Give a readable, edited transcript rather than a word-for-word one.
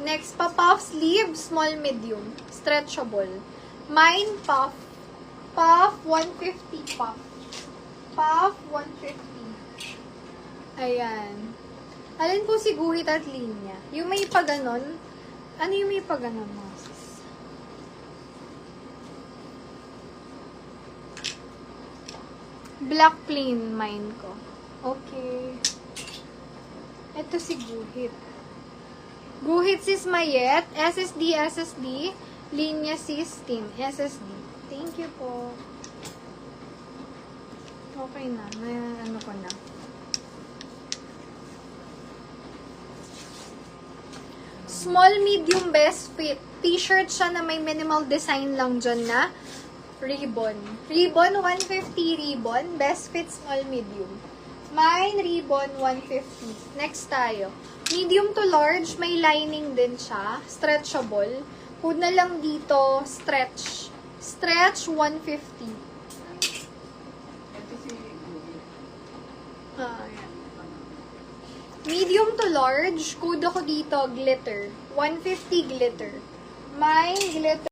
Next, pa-puff sleeve, small, medium. Stretchable. Mine, puff. Puff, 150 puff. Puff, 150. Ayan. Alin po si guhit at linya? Yung may paganon. Ano yung may paganon, mga sis? Black plain mine ko. Okay. Ito si guhit. Guhit sis Mayet. SSD, SSD. Linya sis Team. SSD. Thank you po. Okay na. May ano ko na. Small, medium, best fit. T-shirt siya na may minimal design lang dyan na ribbon. Ribbon, 150 ribbon. Best fit, small, medium. Mine, ribbon, 150. Next tayo. Medium to large, may lining din siya. Stretchable. Hood na lang dito, stretch. Stretch, 150. Ayan. Medium to large, code ako dito, glitter. 150 glitter. Mine, glitter.